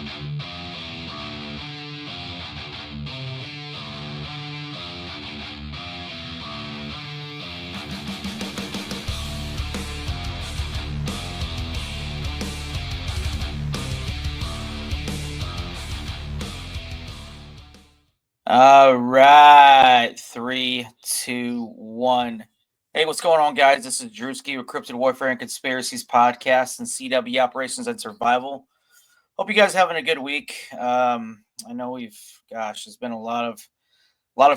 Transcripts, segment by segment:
All right, 3, 2, 1. Hey, what's going on, guys? This is Drewski with Cryptidwarfare and Conspiracies podcast and CW Operations and Survival. Hope you guys are having a good week. I know there's been a lot of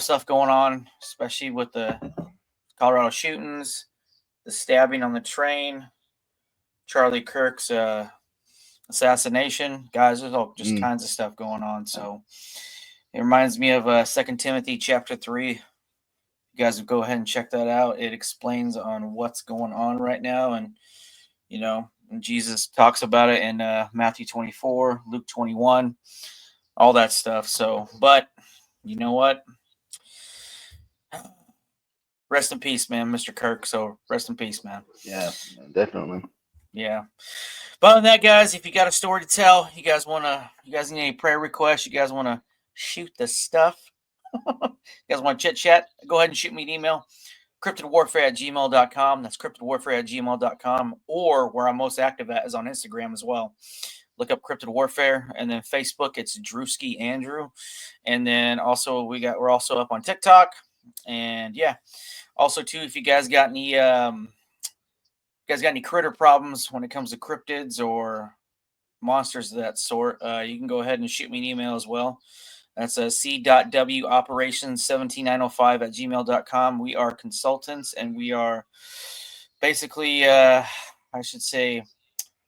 stuff going on, especially with the Colorado shootings, the stabbing on the train, Charlie Kirk's assassination. Guys, there's all just kinds of stuff going on. So it reminds me of 2 Timothy chapter 3. You guys would go ahead and check that out. It explains on what's going on right now. And, Jesus talks about it in Matthew 24, Luke 21, all that stuff. So, but you know what? Rest in peace, man, Mr. Kirk. So rest in peace, man. Yeah, definitely. Yeah. But other than that, guys, if you got a story to tell, you guys need any prayer requests, you guys want to shoot the stuff, you guys want to chit chat, go ahead and shoot me an email, cryptidwarfare@gmail.com. That's cryptidwarfare@gmail.com. Or where I'm most active at is on Instagram as well. Look up Cryptid Warfare, and then Facebook, it's Drewski Andrew. And then also we're also up on TikTok. And yeah. Also too, if you guys got any critter problems when it comes to cryptids or monsters of that sort, you can go ahead and shoot me an email as well. That's c.woPPS17905@gmail.com. We are consultants, and we are basically, I should say,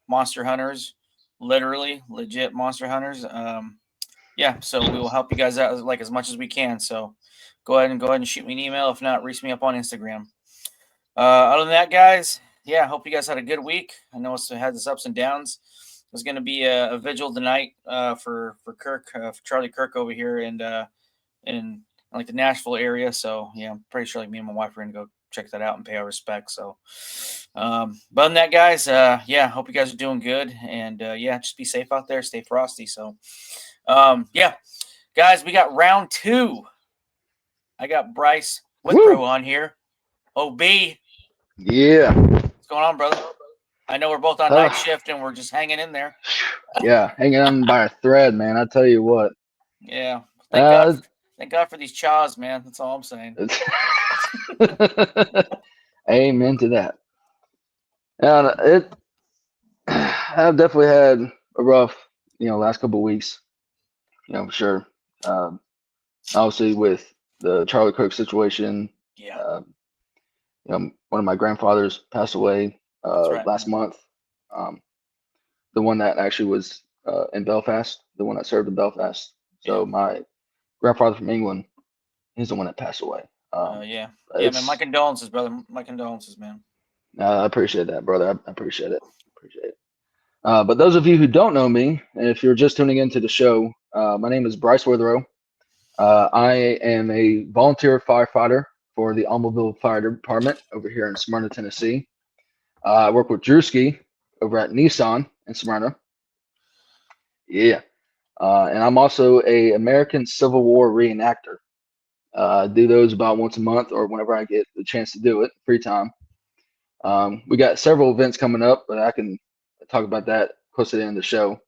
monster hunters, literally, legit monster hunters. Yeah, so we will help you guys out like as much as we can. So go ahead and shoot me an email. If not, reach me up on Instagram. Other than that, guys, yeah, I hope you guys had a good week. I know it's had its ups and downs. There's going to be a vigil tonight for Kirk, for Charlie Kirk over here in like the Nashville area. So yeah, I'm pretty sure like me and my wife are going to go check that out and pay our respects. So, but other than that, guys, yeah, hope you guys are doing good, and yeah, just be safe out there, stay frosty. So, yeah, guys, we got round 2. I got Brice Witherow on here. OB. Yeah. What's going on, brother? I know we're both on night shift and we're just hanging in there. Yeah, hanging on by a thread, man. I tell you what. Yeah. Thank God for these chaws, man. That's all I'm saying. Amen to that. And I've definitely had a rough, last couple of weeks. For sure. Obviously with the Charlie Kirk situation. Yeah. One of my grandfathers passed away last month. The one that actually was in Belfast, the one that served in Belfast. So my grandfather from England, he's the one that passed away. Yeah, man. My condolences, brother. My condolences, man. I appreciate that, brother. I appreciate it. But those of you who don't know me, and if you're just tuning into the show, my name is Brice Witherow. I am a volunteer firefighter for the Almoville Fire Department over here in Smyrna, Tennessee. I work with Drewski over at Nissan in Smyrna. Yeah. And I'm also a American Civil War reenactor. I do those about once a month or whenever I get the chance to do it, free time. We got several events coming up, but I can talk about that close to the end of the show.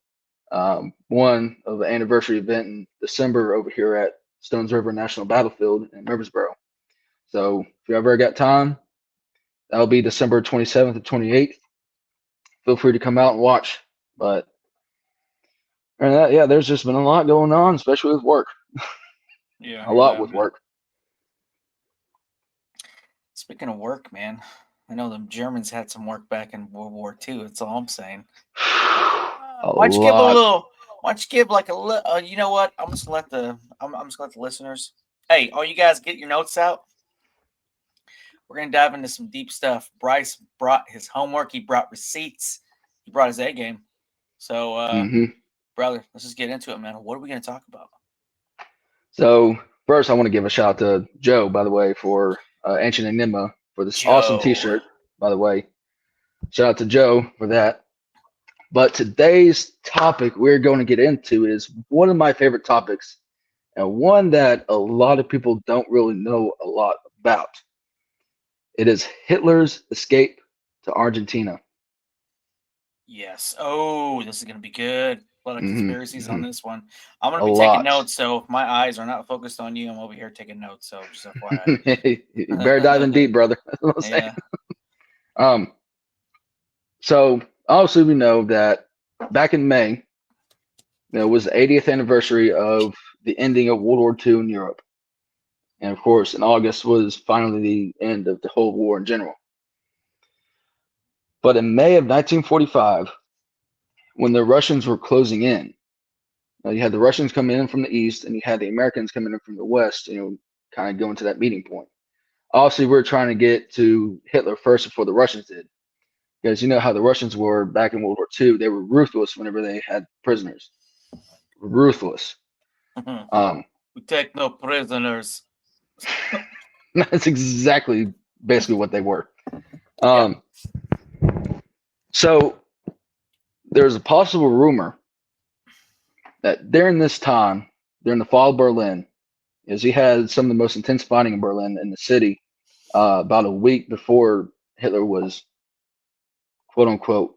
One of an anniversary event in December over here at Stones River National Battlefield in Murfreesboro. So if you ever got time, that'll be December 27th and 28th. Feel free to come out and watch. But there's just been a lot going on, especially with work. Yeah, a lot with work. Speaking of work, man, I know the Germans had some work back in World War II. That's all I'm saying. Why don't you give like a little? You know what? I'm just gonna let the listeners. Hey, all you guys, get your notes out. We're gonna dive into some deep stuff. Brice brought his homework. He brought receipts. He brought his A game. So, brother, let's just get into it, man. What are we gonna talk about? So first, I want to give a shout out to Joe, by the way, for Ancient Enigma for this awesome T-shirt. By the way, shout out to Joe for that. But today's topic we're going to get into is one of my favorite topics, and one that a lot of people don't really know a lot about. It is Hitler's escape to Argentina. Yes. Oh, this is going to be good. A lot of conspiracies on this one. I'm going A to be taking lot. notes, so if my eyes are not focused on you, I'm over here taking notes. So just FYI. You better dive in deep, brother. That's what I'm saying. Yeah. So obviously we know that back in May, it was the 80th anniversary of the ending of World War II in Europe. And of course, in August was finally the end of the whole war in general. But in May of 1945, when the Russians were closing in, you had the Russians coming in from the east, and you had the Americans coming in from the west, kind of going to that meeting point. Obviously, we're trying to get to Hitler first before the Russians did. Because you know how the Russians were back in World War II. They were ruthless whenever they had prisoners. Ruthless. We take no prisoners. That's exactly basically what they were. So there's a possible rumor that during this time, during the fall of Berlin, is he had some of the most intense fighting in Berlin in the city about a week before Hitler was, quote unquote,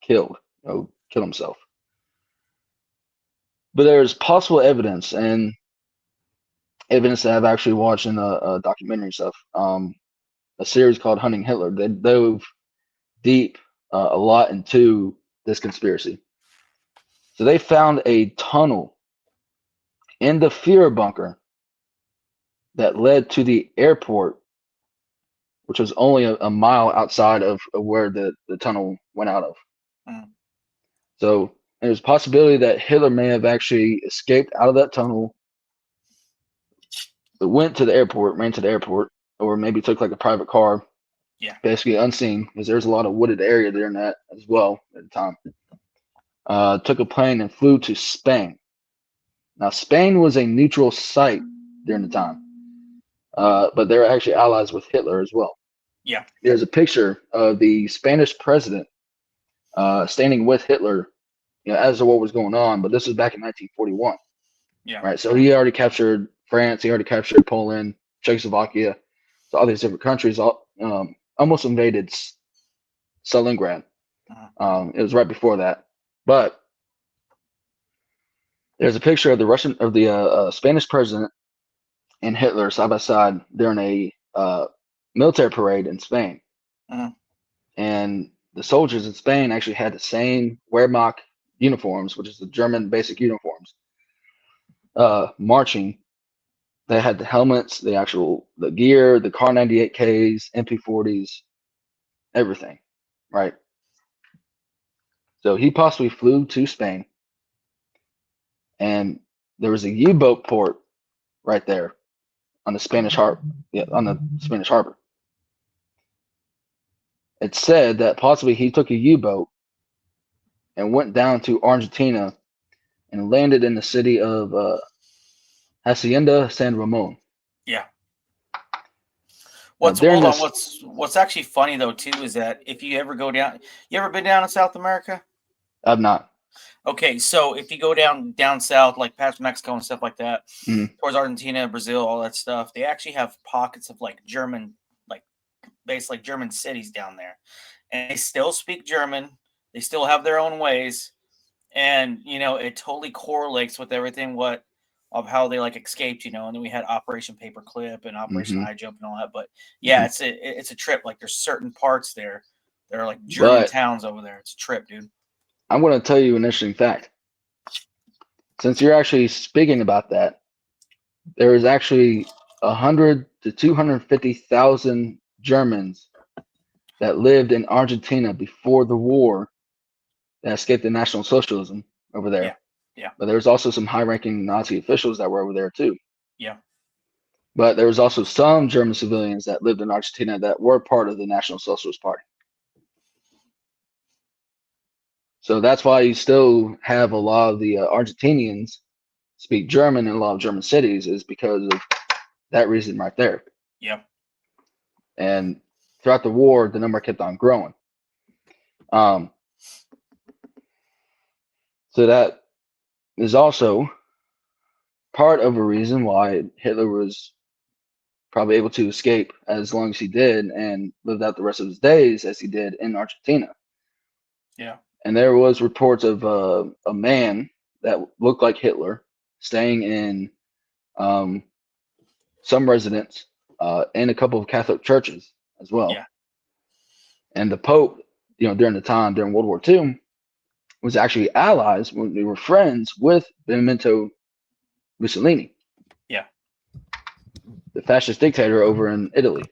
killed, killed himself. But there's possible evidence, and evidence that I've actually watched in a documentary stuff, a series called Hunting Hitler. They dove deep a lot into this conspiracy. So they found a tunnel in the Führer bunker that led to the airport, which was only a mile outside of where the tunnel went out of. So there's a possibility that Hitler may have actually escaped out of that tunnel, went to the airport, ran to the airport, or maybe took like a private car. Yeah. Basically unseen, because there's a lot of wooded area there in that as well at the time. Took a plane and flew to Spain. Now, Spain was a neutral site during the time, but they were actually allies with Hitler as well. Yeah. There's a picture of the Spanish president standing with Hitler, as the war was going on, but this was back in 1941. Yeah. Right. So he already captured France. He already captured Poland, Czechoslovakia. So all these different countries almost invaded Stalingrad. It was right before that, but there's a picture of the Spanish president and Hitler side by side during a military parade in Spain. And the soldiers in Spain actually had the same Wehrmacht uniforms, which is the German basic uniforms, marching. They had the helmets, the gear, the Car 98Ks, MP40s, everything, right? So he possibly flew to Spain, and there was a U-boat port right there on the Spanish harbor. Yeah, on the Spanish harbor. It said that possibly he took a U-boat and went down to Argentina and landed in the city of Hacienda San Ramon. Yeah. What's actually funny though too is that if you ever go down, you ever been down in South America? I've not. Okay, so if you go down south, like past Mexico and stuff like that, towards Argentina, Brazil, all that stuff, they actually have pockets of like German, like basically like German cities down there, and they still speak German. They still have their own ways, and it totally correlates with everything of how they like escaped, and then we had Operation Paperclip and Operation High Jump and all that. But yeah, it's a trip. Like there's certain parts there that are like German towns over there. It's a trip, dude. I'm going to tell you an interesting fact. Since you're actually speaking about that, there is actually 100 to 250,000 Germans that lived in Argentina before the war that escaped the National Socialism over there. Yeah. But there was also some high-ranking Nazi officials that were over there too. Yeah. But there was also some German civilians that lived in Argentina that were part of the National Socialist Party. So that's why you still have a lot of the Argentinians speak German in a lot of German cities, is because of that reason right there. Yeah. And throughout the war, the number kept on growing. So that is also part of a reason why Hitler was probably able to escape as long as he did and lived out the rest of his days as he did in Argentina. Yeah. And there was reports of a man that looked like Hitler staying in some residence in a couple of Catholic churches as well. Yeah. And the Pope, during World War II, was actually allies when they were friends with Benito Mussolini. Yeah. The fascist dictator over in Italy.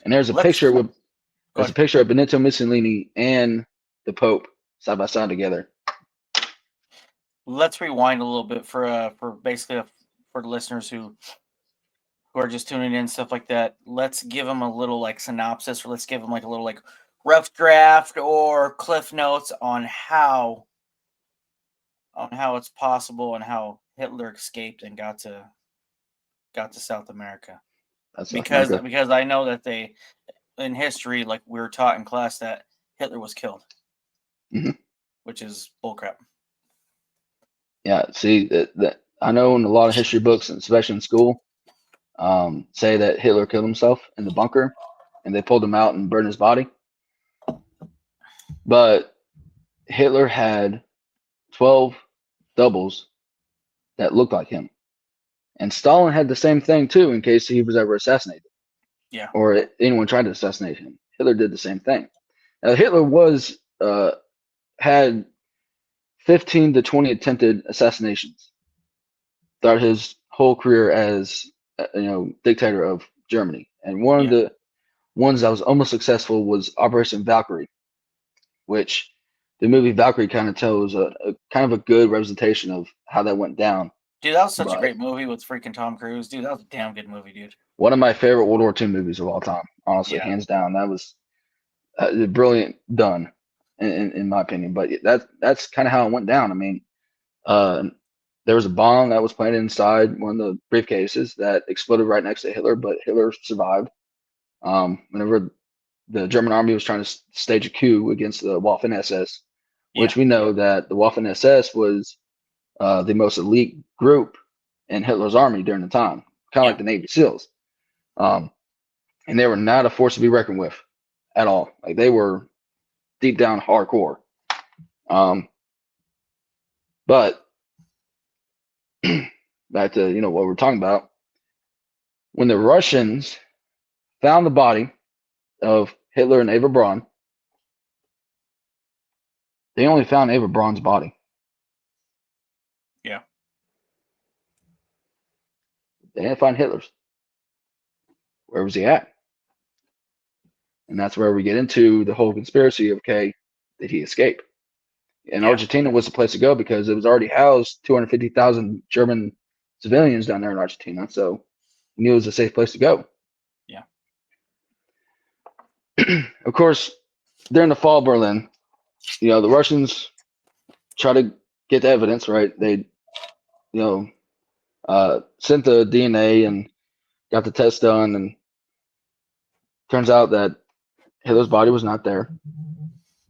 And there's a picture of Benito Mussolini and the Pope side by side together. Let's rewind a little bit for basically for the listeners who are just tuning in, stuff like that. Let's give them a little like synopsis, or let's give them like a little like rough draft or cliff notes on how it's possible and how Hitler escaped and got to South America. Because I know that they, in history, like we were taught in class, that Hitler was killed, which is bullcrap. Yeah, see that I know in a lot of history books, especially in school, say that Hitler killed himself in the bunker, and they pulled him out and burned his body. But Hitler had 12 doubles that looked like him, and Stalin had the same thing too, in case he was ever assassinated. Yeah. Or anyone tried to assassinate him. Hitler did the same thing. Now, Hitler had 15 to 20 attempted assassinations throughout his whole career as dictator of Germany. And one of the ones that was almost successful was Operation Valkyrie, which the movie Valkyrie kind of tells a kind of a good representation of how that went down. Dude, that was such a great movie with freaking Tom Cruise. Dude, that was a damn good movie, dude. One of my favorite World War II movies of all time, honestly, hands down. That was brilliant done, in my opinion. But that's kind of how it went down. I mean, there was a bomb that was planted inside one of the briefcases that exploded right next to Hitler, but Hitler survived. Whenever the German army was trying to stage a coup against the Waffen-SS, which we know that the Waffen-SS was the most elite group in Hitler's army during the time, kind of like the Navy SEALs. And they were not a force to be reckoned with at all. Like, they were deep down hardcore. But back to what we're talking about. When the Russians found the body of Hitler and Eva Braun, they only found Eva Braun's body. Yeah. They didn't find Hitler's. Where was he at? And that's where we get into the whole conspiracy of, okay, did he escape? And Argentina was the place to go because it was already housed 250,000 German civilians down there in Argentina. So he knew it was a safe place to go. Yeah. Of course, during the fall of Berlin, the Russians try to get the evidence, right? They, sent the DNA and got the test done, and turns out that Hitler's body was not there.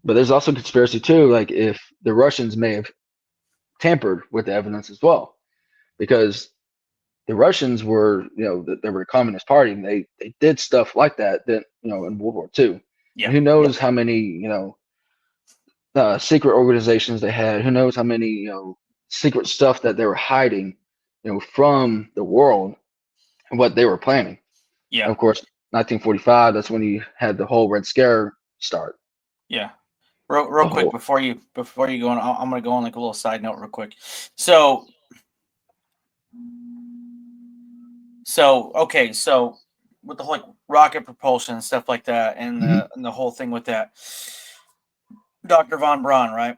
But there's also conspiracy too, like if the Russians may have tampered with the evidence as well, because the Russians were, they were a communist party, and they did stuff like that in World War II. Yeah. And who knows how many, secret organizations they had? Who knows how many, secret stuff that they were hiding, from the world, and what they were planning. Yeah. And of course, 1945. That's when you had the whole Red Scare start. Yeah. Real quick before you go on, I'm gonna go on like a little side note real quick. So with the whole like rocket propulsion and stuff like that, and the whole thing with that, Dr. von Braun, right?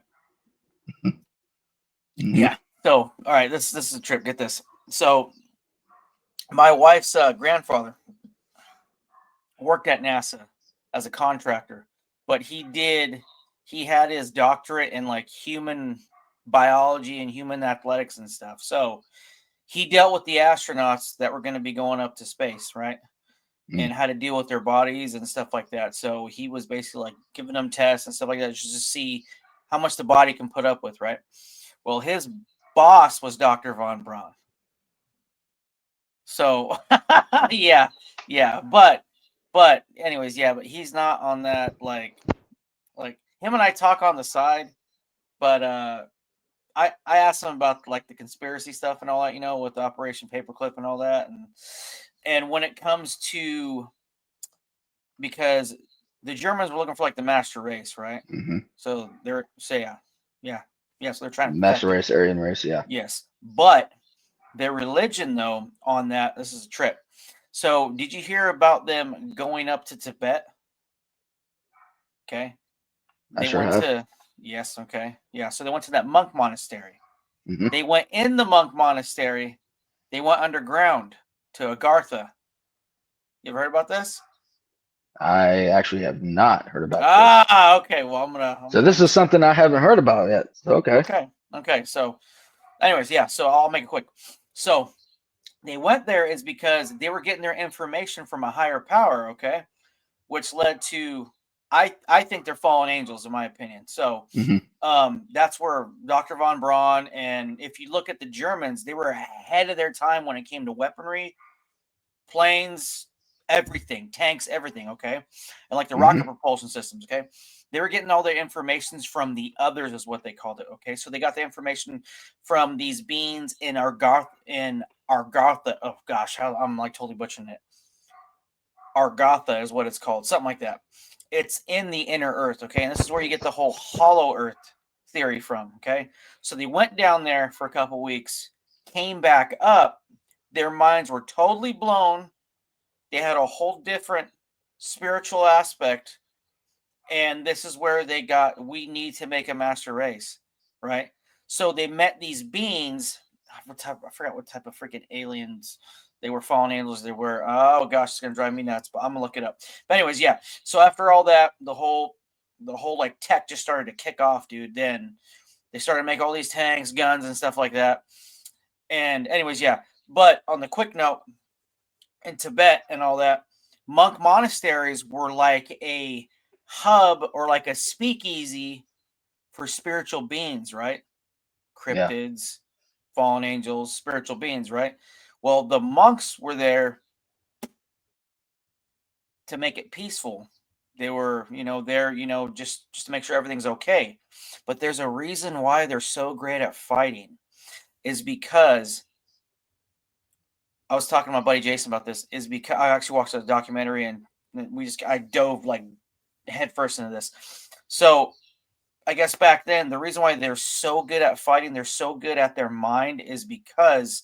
Mm-hmm. Yeah. So all right, this is a trip. Get this. So my wife's grandfather worked at NASA as a contractor, but he had his doctorate in like human biology and human athletics and stuff. So he dealt with the astronauts that were going to be going up to space, right? And how to deal with their bodies and stuff like that. So he was basically like giving them tests and stuff like that just to see how much the body can put up with, right? Well, his boss was Dr. Von Braun. So yeah, but anyways, yeah, but he's not on that like him and I talk on the side, but I asked him about like the conspiracy stuff and all that, you know, with Operation Paperclip and all that, and when it comes to, because the Germans were looking for like the master race, right? Mm-hmm. So they're so so they're trying to Master protect race, Aryan race, yeah. Yes, but their religion, though, on that, this is a trip. So, did you hear about them going up to Tibet? Okay. I They sure went have. to, yes, okay. Yeah. So, they went to that monk monastery. Mm-hmm. They went in the monk monastery. They went underground to Agartha. You ever heard about this? I actually have not heard about this. Ah, okay. Well, I'm gonna. So this is something I haven't heard about yet. Okay. Okay. So, anyways, yeah. So I'll make it quick. So they went there is because they were getting their information from a higher power. Okay, which led to, I think they're fallen angels in my opinion. So that's where Dr. Von Braun, and if you look at the Germans, they were ahead of their time when it came to weaponry, planes, everything, tanks, everything, okay? And like the rocket propulsion systems, okay? They were getting all their informations from the others, is what they called it, okay? So they got the information from these beings in Argartha, oh gosh, I'm like totally butchering it. Argatha is what it's called, something like that. It's in the inner earth, okay? And this is where you get the whole hollow earth theory from, okay? So they went down there for a couple weeks, came back up, their minds were totally blown. They had a whole different spiritual aspect, and this is where they got, we need to make a master race, right? So they met these beings. I forgot what type of freaking aliens they were, fallen angels they were. Oh gosh, it's gonna drive me nuts, but I'm gonna look it up. But anyways, yeah. So after all that, the whole like tech just started to kick off, dude. Then they started to make all these tanks, guns, and stuff like that. And anyways, yeah. But on the quick note, in Tibet and all that, monk monasteries were like a hub or like a speakeasy for spiritual beings, right? Cryptids, fallen angels, spiritual beings, right? Well, the monks were there to make it peaceful. They were, there, just to make sure everything's okay. But there's a reason why they're so great at fighting, is because I was talking to my buddy Jason about this, is because I actually watched a documentary and I dove like headfirst into this. So I guess back then, the reason why they're so good at fighting, they're so good at their mind, is because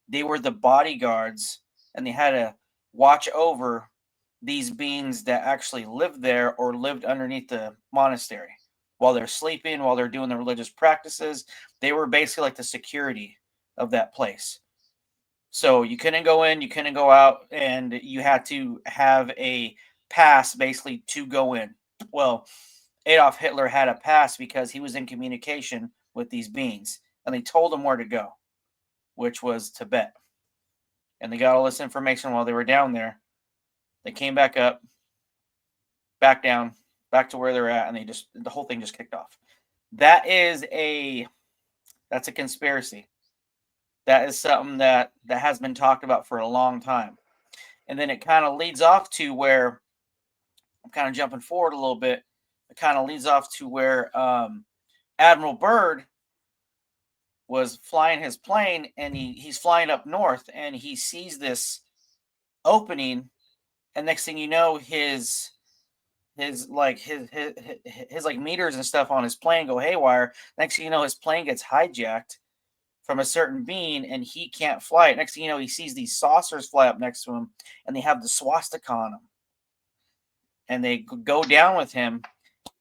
they were the bodyguards and they had to watch over these beings that actually lived there or lived underneath the monastery while they're sleeping, while they're doing their religious practices. They were basically like the security of that place. So you couldn't go in, you couldn't go out, and you had to have a pass basically to go in. Well, Adolf Hitler had a pass because he was in communication with these beings, and they told him where to go, which was Tibet. And they got all this information while they were down there. They came back up, back down, back to where they're at, and the whole thing just kicked off. That's a conspiracy. That is something that has been talked about for a long time. And then it kind of leads off to where, I'm kind of jumping forward a little bit, it kind of leads off to where Admiral Byrd was flying his plane, and he's flying up north, and he sees this opening, and next thing you know, his like meters and stuff on his plane go haywire. Next thing you know, his plane gets hijacked from a certain being, and he can't fly it. Next thing you know, he sees these saucers fly up next to him, and they have the swastika on them, and they go down with him.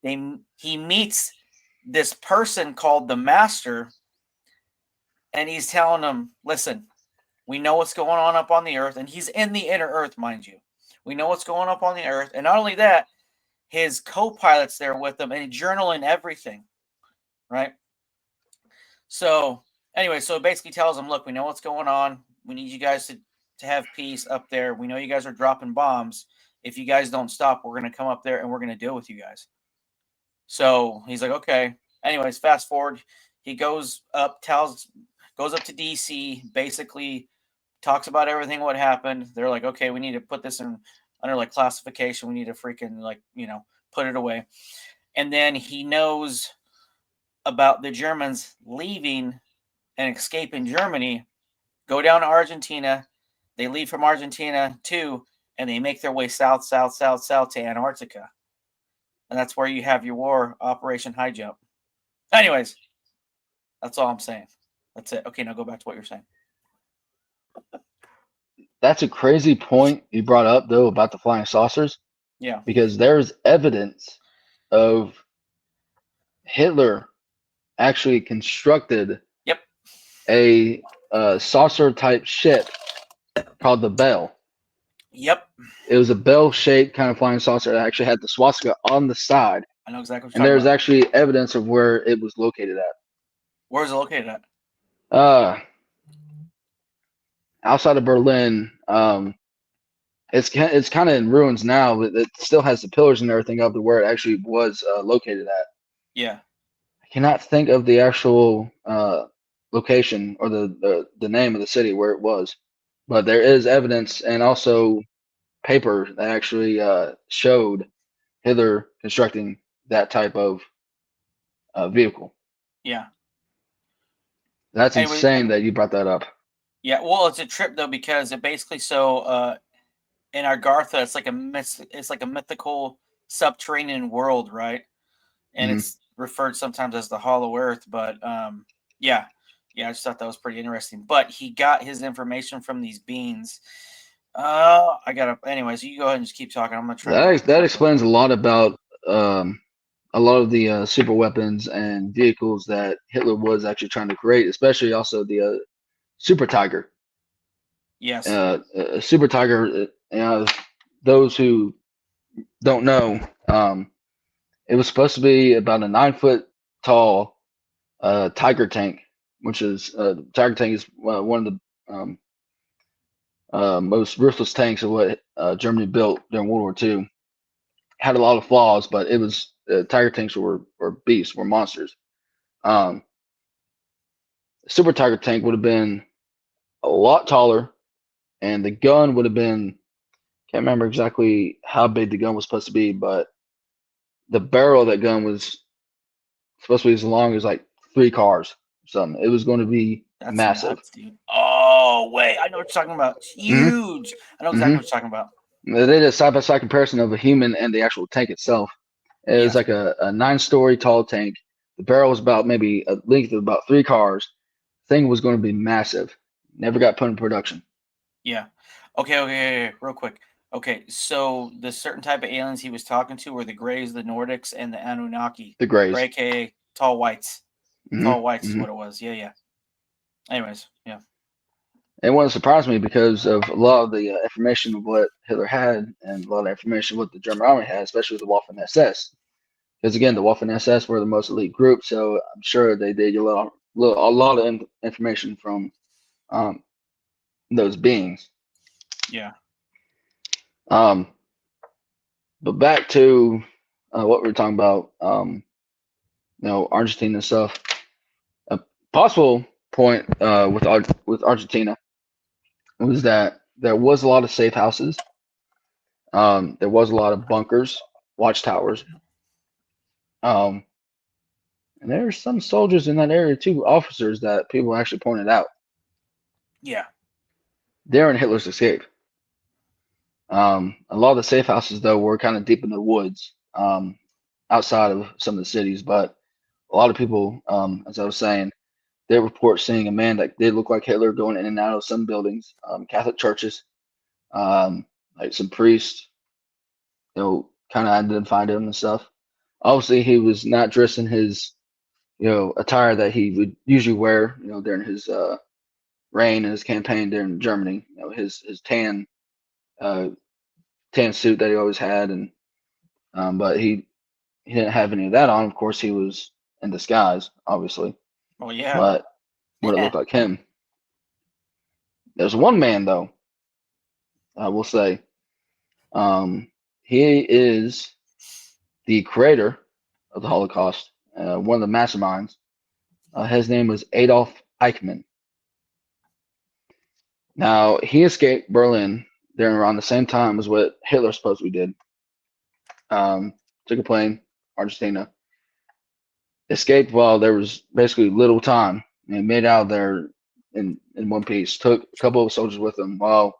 He meets this person called the Master, and he's telling him, listen, we know what's going on up on the earth, and he's in the inner earth, mind you. We know what's going up on the earth, and not only that, his co-pilot's there with him, and journaling everything, right? So anyway, so it basically tells him, look, we know what's going on. We need you guys to have peace up there. We know you guys are dropping bombs. If you guys don't stop, we're going to come up there and we're going to deal with you guys. So he's like, okay. Anyways, fast forward, he goes up to DC, basically talks about everything what happened. They're like, okay, we need to put this in under like classification. We need to freaking like put it away. And then he knows about the Germans leaving and escaping Germany, go down to Argentina. They leave from Argentina too, and they make their way south to Antarctica. And that's where you have your war, Operation High Jump. Anyways, that's all I'm saying. That's it. Okay, now go back to what you're saying. That's a crazy point you brought up, though, about the flying saucers. Yeah. Because there's evidence of Hitler actually constructed a saucer-type ship called the Bell. Yep. It was a bell-shaped kind of flying saucer that actually had the swastika on the side. I know exactly what you're talking about. And there's actually evidence of where it was located at. Where is it located at? Outside of Berlin. It's kind of in ruins now, but it still has the pillars and everything up to where it actually was located at. Yeah. I cannot think of the actual location or the name of the city where it was, but there is evidence and also paper that actually showed Hitler constructing that type of vehicle. Yeah. That's insane that you brought that up. Yeah, well, it's a trip though because it basically in Argartha it's like a mythical subterranean world, right? And it's referred sometimes as the Hollow Earth, but yeah, I just thought that was pretty interesting. But he got his information from these beings. Anyways, you go ahead and just keep talking. I'm gonna try. That explains a lot about a lot of the super weapons and vehicles that Hitler was actually trying to create, especially also the Super Tiger. Yes. A Super Tiger. Those who don't know, it was supposed to be about a 9-foot tall Tiger tank, which is Tiger tank is one of the most ruthless tanks of what Germany built during World War II. Had a lot of flaws, but it was Tiger tanks were beasts, were monsters. Super Tiger tank would have been a lot taller, and the gun would have been, can't remember exactly how big the gun was supposed to be, but the barrel of that gun was supposed to be as long as like 3 cars or something. It was going to be massive. Nuts, dude. Oh, wait. I know what you're talking about. It's huge. I know exactly what you're talking about. They did a side-by-side comparison of a human and the actual tank itself. It was like a 9-story tall tank. The barrel was about maybe a length of about 3 cars. Thing was going to be massive. Never got put in production. Yeah. Okay, real quick. Okay, so the certain type of aliens he was talking to were the Greys, the Nordics, and the Anunnaki. The Greys. AKA tall whites. Tall whites is what it was. Yeah. Anyways, yeah. It wouldn't surprise me because of a lot of the information of what Hitler had and a lot of information what the German army had, especially the Waffen SS. Because again, the Waffen SS were the most elite group, so I'm sure they did a lot of information from those beings. Yeah. But back to what we were talking about, Argentina and stuff. A possible point with Argentina was that there was a lot of safe houses. There was a lot of bunkers, watchtowers. And there are some soldiers in that area too, officers that people actually pointed out. Yeah. During Hitler's escape. A lot of the safe houses, though, were kind of deep in the woods, outside of some of the cities. But a lot of people, as I was saying, they report seeing a man that did look like Hitler going in and out of some buildings, Catholic churches, like some priests, kind of identified him and stuff. Obviously, he was not dressed in his, attire that he would usually wear, during his reign and his campaign during Germany. His tan suit that he always had, and but he didn't have any of that on. Of course, he was in disguise, obviously. Oh yeah. But would it look like him? There's one man though. I will say, he is the creator of the Holocaust one of the masterminds. His name was Adolf Eichmann. Now, he escaped Berlin during around the same time as what Hitler supposedly did. Took a plane, Argentina, escaped while there was basically little time, and made out there in one piece. Took a couple of soldiers with him. While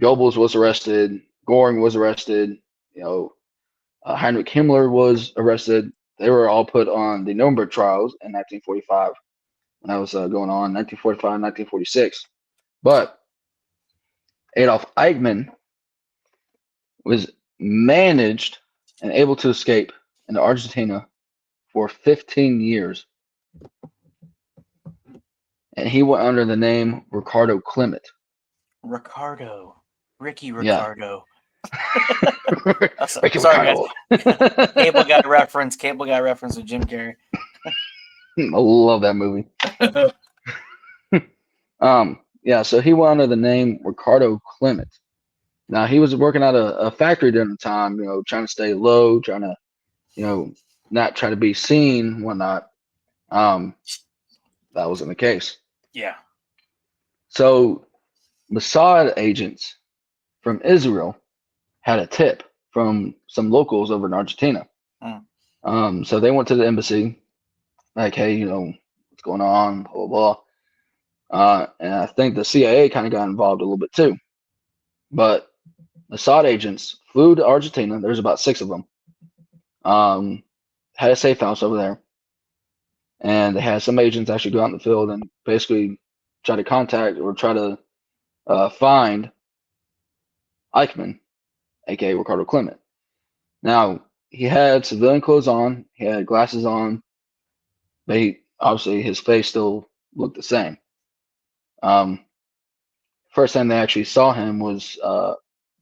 Goebbels was arrested, Goring was arrested, Heinrich Himmler was arrested. They were all put on the Nuremberg trials in 1945 when that was going on, 1945, 1946. But Adolf Eichmann was managed and able to escape into Argentina for 15 years. And he went under the name Ricardo Clement. Ricky Ricardo. Yeah. Sorry, guys. Cable Guy reference with Jim Carrey. I love that movie. So he went under the name Ricardo Clement. Now, he was working at a factory during the time, trying to stay low, trying to, not try to be seen, whatnot. That wasn't the case. Yeah. So Mossad agents from Israel had a tip from some locals over in Argentina. So they went to the embassy, like, hey, what's going on, blah, blah, blah. And I think the CIA kind of got involved a little bit too. But Mossad agents flew to Argentina. There's about 6 of them. Had a safe house over there. And they had some agents actually go out in the field and basically try to contact or try to find Eichmann, aka Ricardo Clement. Now, he had civilian clothes on, he had glasses on, but obviously his face still looked the same. First time they actually saw him was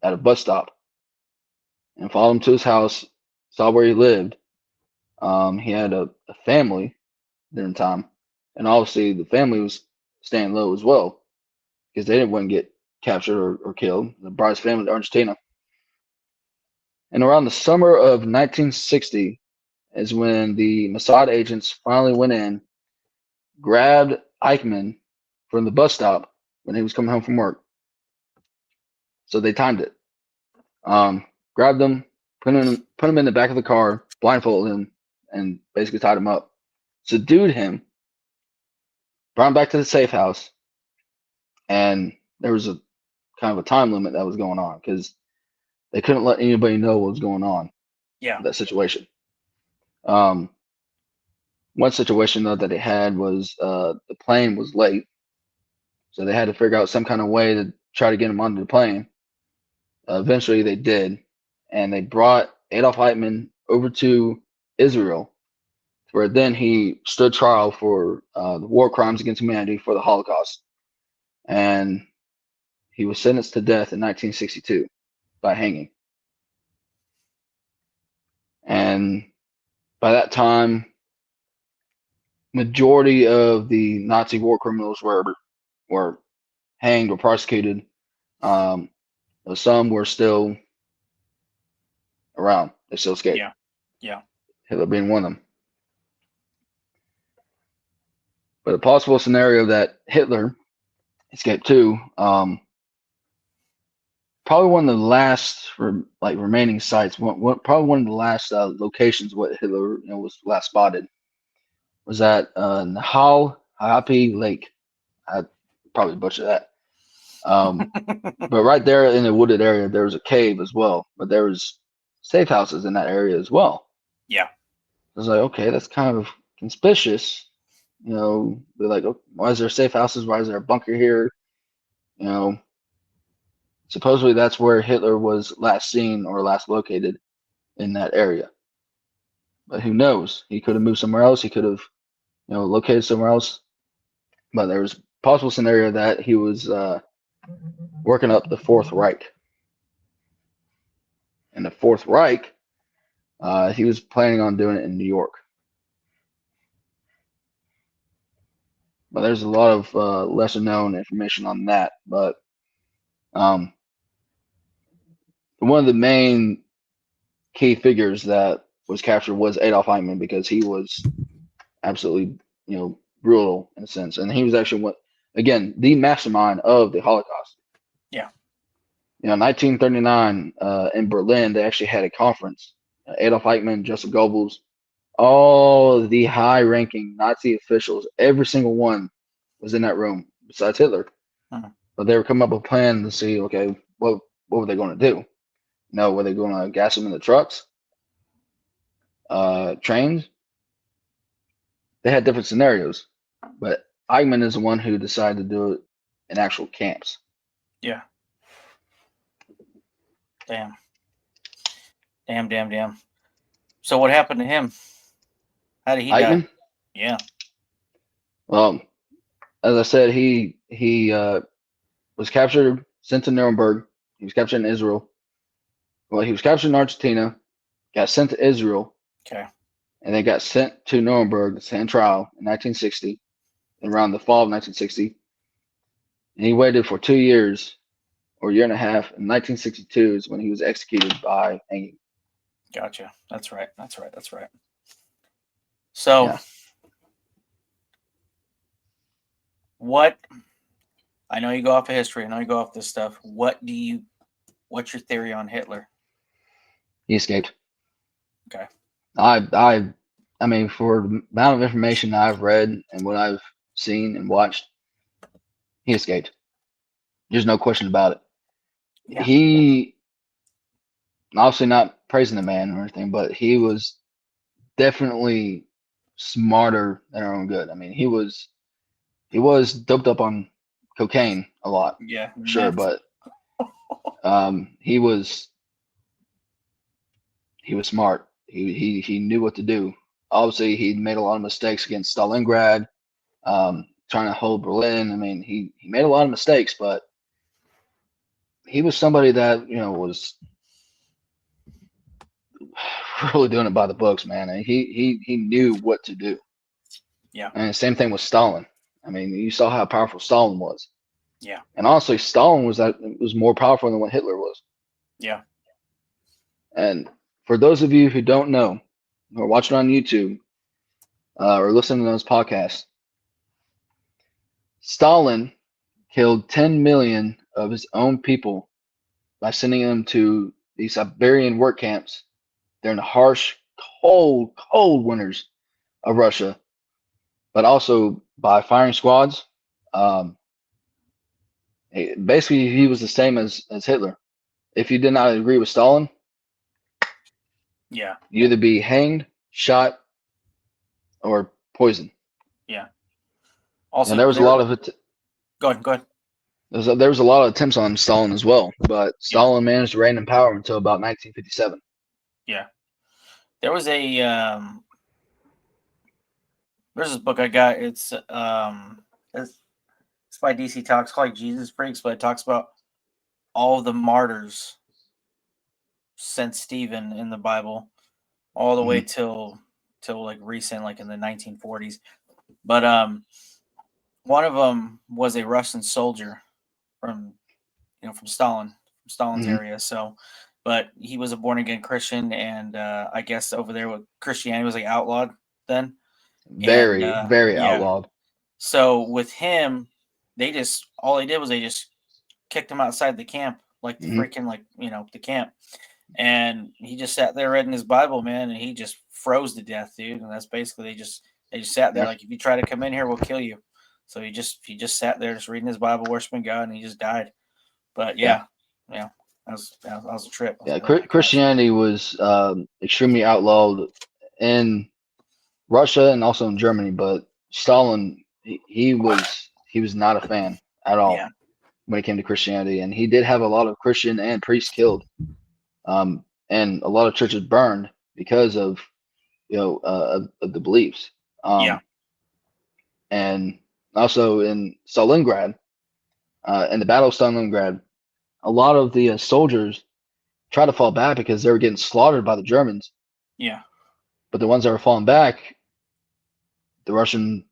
at a bus stop, and followed him to his house, saw where he lived. He had a family during time, and obviously the family was staying low as well because they didn't want to get captured or killed. The Brice family in Argentina. And around the summer of 1960 is when the Mossad agents finally went in, grabbed Eichmann from the bus stop when he was coming home from work. So they timed it. Grabbed him, put him in the back of the car, blindfolded him, and basically tied him up. Subdued him, brought him back to the safe house, and there was a kind of a time limit that was going on because they couldn't let anybody know what was going on. Yeah. That situation. One situation though that they had was the plane was late, so they had to figure out some kind of way to try to get him onto the plane. Eventually, they did, and they brought Adolf Eichmann over to Israel, where then he stood trial for the war crimes against humanity for the Holocaust, and he was sentenced to death in 1962 by hanging. And by that time, majority of the Nazi war criminals were hanged or prosecuted. Some were still around. They still escaped. Yeah. Hitler being one of them. But a possible scenario that Hitler escaped too, probably one of the last remaining sites, probably one of the last locations what Hitler was last spotted was at Nahapi Lake. I probably butchered that. But right there in the wooded area, there was a cave as well, but there was safe houses in that area as well. Yeah. I was like, okay, that's kind of conspicuous. They're like, oh, why is there safe houses? Why is there a bunker here? Supposedly that's where Hitler was last seen or last located in that area. But who knows? He could have moved somewhere else. He could have, located somewhere else. But there was a possible scenario that he was working up the Fourth Reich. And the Fourth Reich, he was planning on doing it in New York. But there's a lot of lesser known information on that. But one of the main key figures that was captured was Adolf Eichmann, because he was absolutely, brutal in a sense. And he was actually the mastermind of the Holocaust. Yeah. 1939 in Berlin, they actually had a conference. Adolf Eichmann, Joseph Goebbels, all the high-ranking Nazi officials, every single one was in that room, besides Hitler. But they were coming up with a plan to see, okay, what were they going to do? Were they going to gas them in the trucks, trains? They had different scenarios, but Eichmann is the one who decided to do it in actual camps. Yeah. Damn. So what happened to him? How did he Eichmann? die? Yeah. Well, as I said, he was captured, sent to Nuremberg. He was captured in Israel. Well, he was captured in Argentina, got sent to Israel. Okay. And then got sent to Nuremberg to stand trial in 1960, around the fall of 1960. And he waited for 2 years, or a year and a half. In 1962 is when he was executed by hanging. Gotcha. That's right. So, Yeah. what? I know you go off of history. I know you go off this stuff. What's your theory on Hitler? He escaped. Okay. I mean, for the amount of information I've read and what I've seen and watched, he escaped. There's no question about it. Yeah. He, obviously not praising the man or anything, but he was definitely smarter than our own good. I mean, he was doped up on cocaine a lot. Yeah. For sure, but he was smart. He knew what to do. Obviously, he made a lot of mistakes against Stalingrad, trying to hold Berlin. I mean, he made a lot of mistakes, but he was somebody that was really doing it by the books, man. And he knew what to do. Yeah. And the same thing with Stalin. I mean, you saw how powerful Stalin was. Yeah. And honestly, Stalin was more powerful than what Hitler was. Yeah. And for those of you who don't know, or watching on YouTube, or listening to those podcasts, Stalin killed 10 million of his own people by sending them to these Siberian work camps during the harsh, cold winters of Russia, but also by firing squads. Basically, he was the same as Hitler. If you did not agree with Stalin, Yeah. you either be hanged, shot, or poisoned. Yeah. Also, and there was a lot of it. Go ahead. There was a lot of attempts on Stalin as well, but Stalin managed to reign in power until about 1957. Yeah. There was there's this book I got. It's by DC Talks, called Jesus Freaks, but it talks about all the martyrs since Stephen in the Bible, all the way till like recent, like in the 1940s. But one of them was a Russian soldier from Stalin's area. So, but he was a born again Christian, and I guess over there with Christianity was like outlawed then. Very outlawed. So with him, all they did was they just kicked him outside the camp, like the freaking the camp, and he just sat there reading his Bible, man, and he just froze to death, dude. And that's basically they just sat there like, if you try to come in here, we'll kill you. So he just sat there just reading his Bible, worshiping God, and he just died. But that was a trip. Yeah, Christianity was extremely outlawed in Russia and also in Germany, but Stalin he was not a fan at all when it came to Christianity, and he did have a lot of Christian and priests killed, and a lot of churches burned because of of the beliefs. And also in Stalingrad, in the Battle of Stalingrad, a lot of the soldiers tried to fall back because they were getting slaughtered by the Germans. Yeah. But the ones that were falling back, the Russian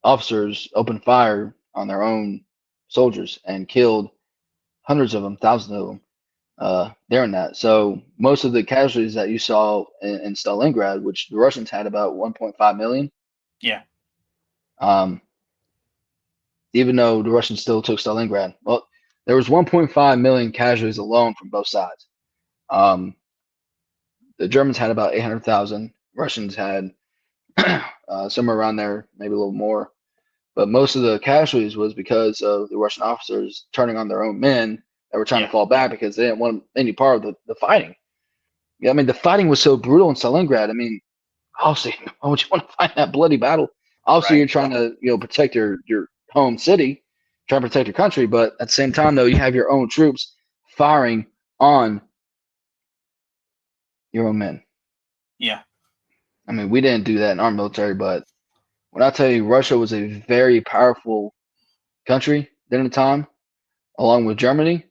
officers opened fire on their own soldiers and killed hundreds of them, thousands of them. during that. So most of the casualties that you saw in Stalingrad, which the Russians had about 1.5 million, Yeah. um, even though the Russians still took Stalingrad, well, there was 1.5 million casualties alone from both sides. The Germans had about 800,000. Russians had somewhere around there, maybe a little more. But most of the casualties was because of the Russian officers turning on their own men that were trying Yeah. to fall back because they didn't want any part of the fighting. Yeah, I mean, the fighting was so brutal in Stalingrad. I mean, obviously, why would you want to fight that bloody battle? Obviously, Right. you're trying to, protect your home city, trying to protect your country, but at the same time, though, you have your own troops firing on your own men. Yeah. I mean, we didn't do that in our military, but when I tell you, Russia was a very powerful country during the time, along with Germany.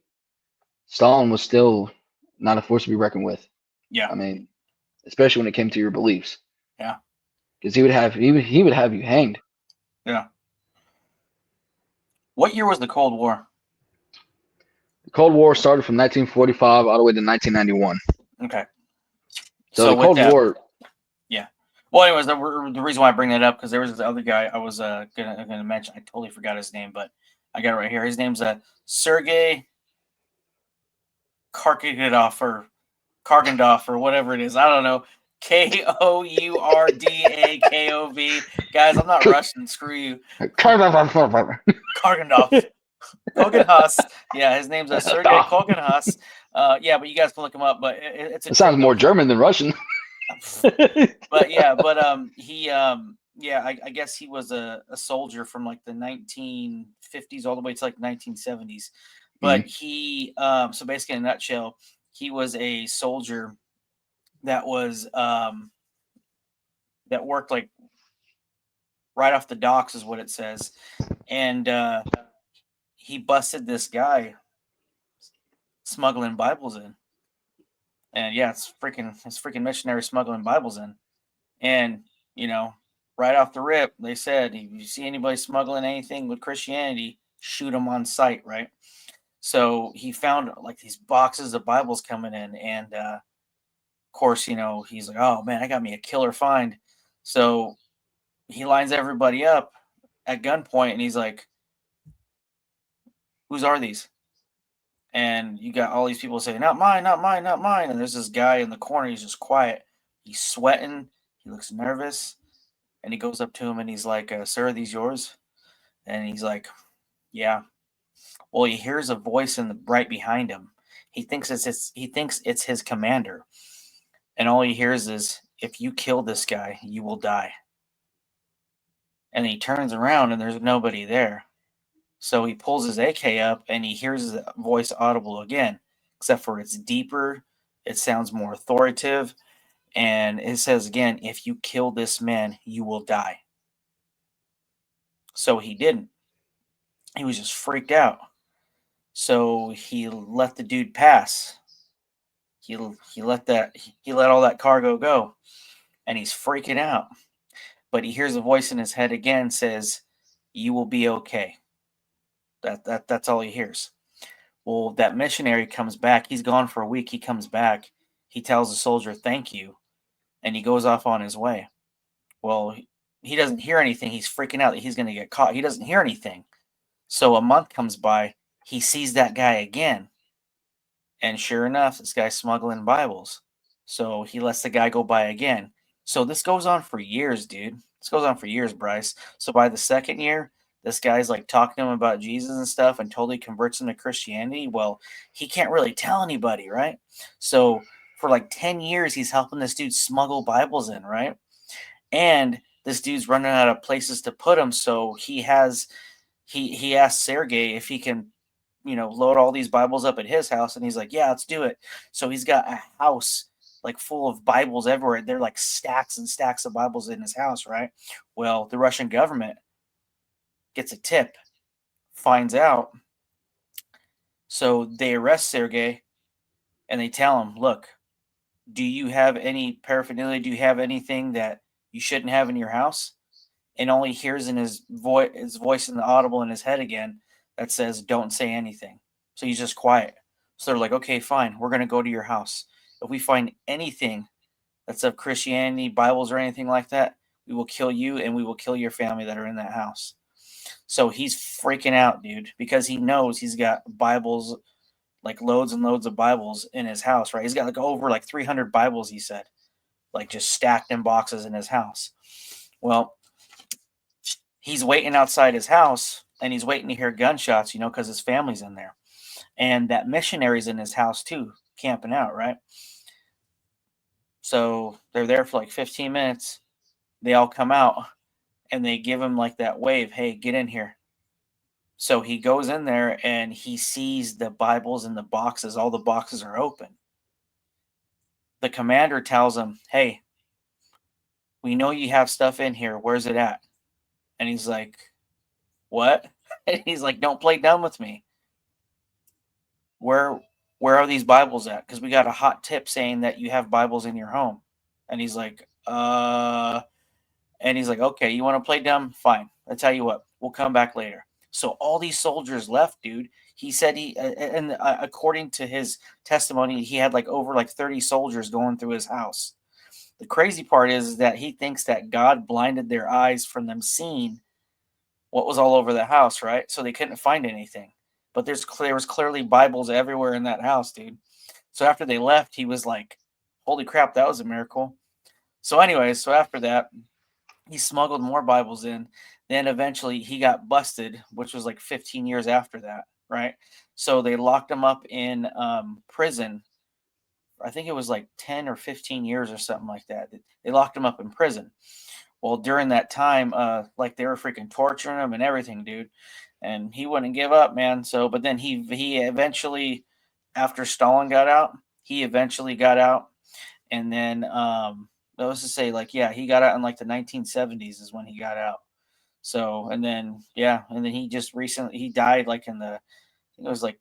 Stalin was still not a force to be reckoned with. Yeah. I mean, especially when it came to your beliefs, Yeah. because he would have you hanged. Yeah. What year was the Cold War? The Cold War started from 1945 all the way to 1991. Okay. So the with Cold that, War, yeah. Well, anyways, the reason why I bring that up because there was this other guy I was gonna mention. I totally forgot his name, but I got it right here. His name's Sergey Karkagidov or Kargandov or whatever it is. I don't know. Kourdakov. Guys, I'm not Russian. Screw you. Kargandov. Koganhas. Yeah, his name's Sergey Koganhas. Yeah, but you guys can look him up. But it's a it sounds crypto. more German than Russian. But he yeah, I guess he was a soldier from like the 1950s all the way to like the 1970s. But he so basically in a nutshell, he was a soldier that was that worked like right off the docks is what it says. And he busted this guy smuggling Bibles in. And yeah, it's freaking missionary smuggling Bibles in. And right off the rip, they said if you see anybody smuggling anything with Christianity, shoot them on sight, right? So he found like these boxes of Bibles coming in, and of course, he's like, "Oh man, I got me a killer find." So he lines everybody up at gunpoint, and he's like, "Whose are these?" And you got all these people saying, "Not mine, not mine, not mine." And there's this guy in the corner. He's just quiet. He's sweating. He looks nervous. And he goes up to him and he's like, "Sir, are these yours?" And he's like, "Yeah." Well, he hears a voice in the right behind him. He thinks it's his commander. And all he hears is, "If you kill this guy, you will die." And he turns around and there's nobody there. So he pulls his AK up and he hears the voice audible again, except for it's deeper, it sounds more authoritative, and it says again, "If you kill this man, you will die." So he didn't. He was just freaked out. So he let the dude pass. He he let that he let all that cargo go, and he's freaking out. But he hears a voice in his head again says, "You will be okay." That's all he hears. Well, that missionary comes back. He's gone for a week. He comes back. He tells the soldier, "Thank you," and he goes off on his way. Well, he doesn't hear anything. He's freaking out that he's going to get caught. He doesn't hear anything. So a month comes by. He sees that guy again. And sure enough, this guy's smuggling Bibles. So he lets the guy go by again. So this goes on for years, dude. This goes on for years, Brice. So by the second year, this guy's like talking to him about Jesus and stuff and totally converts him to Christianity. Well, he can't really tell anybody, right? So for like 10 years, he's helping this dude smuggle Bibles in, right? And this dude's running out of places to put them. So he asked Sergey if he can load all these Bibles up at his house. And he's like, "Yeah, let's do it." So he's got a house like full of Bibles everywhere. They're like stacks and stacks of Bibles in his house, right? Well, the Russian government gets a tip, finds out. So they arrest Sergey and they tell him, "Look, do you have any paraphernalia? Do you have anything that you shouldn't have in your house?" And all he hears in his voice in the audible in his head again that says, "Don't say anything." So he's just quiet. So they're like, okay, fine, we're gonna go to your house. If we find anything that's of Christianity, Bibles, or anything like that, we will kill you and we will kill your family that are in that house. So he's freaking out, dude, because he knows he's got Bibles, like loads and loads of Bibles in his house, right? He's got like over like 300 Bibles, he said, like just stacked in boxes in his house. Well, he's waiting outside his house and he's waiting to hear gunshots, because his family's in there. And that missionary's in his house too, camping out, right? So they're there for like 15 minutes. They all come out and they give him like that wave, hey, get in here. So he goes in there and he sees the Bibles in the boxes. All the boxes are open. The commander tells him, hey, we know you have stuff in here. Where's it at? And he's like, what? And he's like, don't play dumb with me. Where are these Bibles at? Because we got a hot tip saying that you have Bibles in your home. And he's like, and he's like, okay, you want to play dumb? Fine. I'll tell you what, we'll come back later. So all these soldiers left, dude. He said according to his testimony, he had like over like 30 soldiers going through his house. The crazy part is that he thinks that God blinded their eyes from them seeing what was all over the house, right? So they couldn't find anything. But there was clearly Bibles everywhere in that house, dude. So after they left, he was like, holy crap, that was a miracle. So anyways, so after that, he smuggled more Bibles in. Then eventually he got busted, which was like 15 years after that, right? So they locked him up in prison. I think it was like 10 or 15 years or something like that. They locked him up in prison. Well, during that time, like they were freaking torturing him and everything, dude. And he wouldn't give up, man. So, but then he eventually, after Stalin got out, he eventually got out. And then, let's just say, like, yeah, he got out in like the 1970s is when he got out. So, and then, yeah, and then he just recently, he died like in the, I think it was like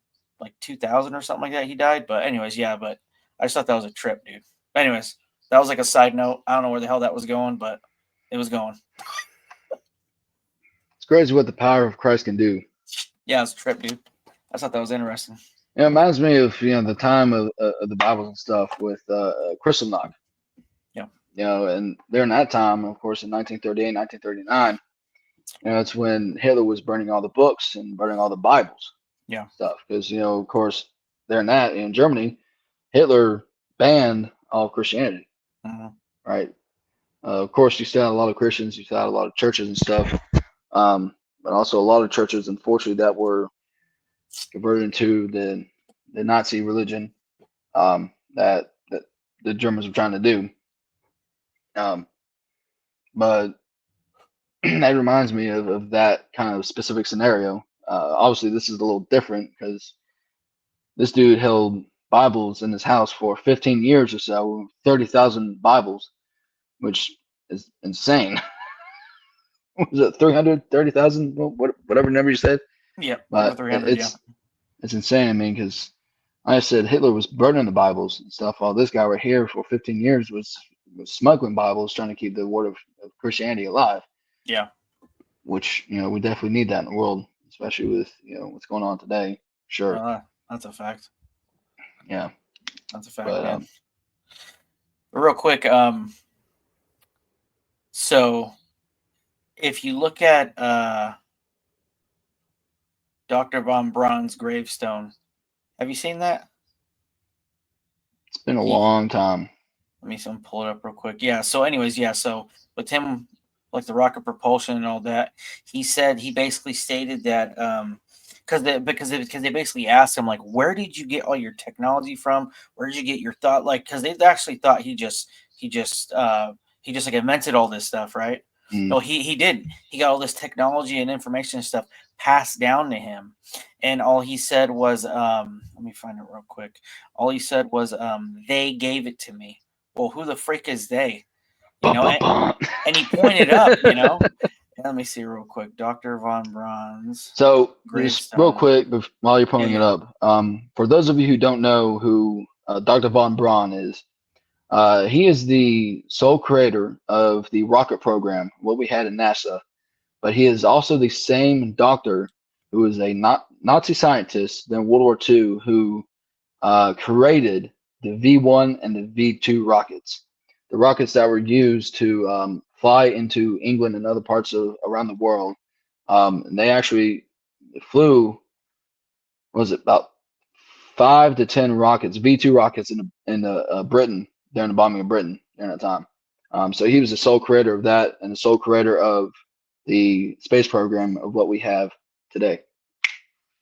2000 or something like that. He died. But anyways, yeah, but I just thought that was a trip, dude. But anyways, that was like a side note. I don't know where the hell that was going, but it was going. It's crazy what the power of Christ can do. Yeah, it's a trip, dude. I thought that was interesting. It reminds me of the time of the Bibles and stuff with Kristallnacht. Yeah. And during that time, of course, in 1938, 1939, it's when Hitler was burning all the books and burning all the Bibles. Yeah. Stuff because of course, during that in Germany, Hitler banned all Christianity. Mm-hmm. Right. Of course, you still had a lot of Christians, you still had a lot of churches and stuff, but also a lot of churches, unfortunately, that were converted into the Nazi religion that the Germans were trying to do. But that reminds me of that kind of specific scenario. Obviously, this is a little different because this dude held Bibles in his house for 15 years or so, 30,000 Bibles, which is insane. Was it 330,000? Whatever number you said. Yeah, But over 300. it's insane. I mean, because I said Hitler was burning the Bibles and stuff. While this guy right here for 15 years was smuggling Bibles, trying to keep the word of Christianity alive. Yeah. Which we definitely need that in the world, especially with what's going on today. Sure. That's a fact. Yeah. That's a fact, But, man. Real quick, so if you look at Dr. von Braun's gravestone, have you seen that? It's been a long time. Let me pull it up real quick. Yeah. So, anyways, yeah. So with him, like the rocket propulsion and all that, he basically stated that because they basically asked him like, where did you get all your technology from? Where did you get your thought? Like, because they actually thought he just like invented all this stuff, right? No, he didn't. He got all this technology and information and stuff passed down to him, and all he said was, let me find it real quick. All he said was, they gave it to me. Well, who the freak is they? And he pointed up, Let me see real quick. Dr. von Braun's. So, just real quick, while you're pulling it up, for those of you who don't know who Dr. von Braun is, he is the sole creator of the rocket program, what we had in NASA, but he is also the same doctor who is a Nazi scientist in World War II who created the V1 and the V2 rockets. The rockets that were used to fly into England and other parts of around the world. And they actually flew, was it about 5 to 10 rockets, V2 rockets in Britain during the bombing of Britain during that time. So he was the sole creator of that and the sole creator of the space program of what we have today.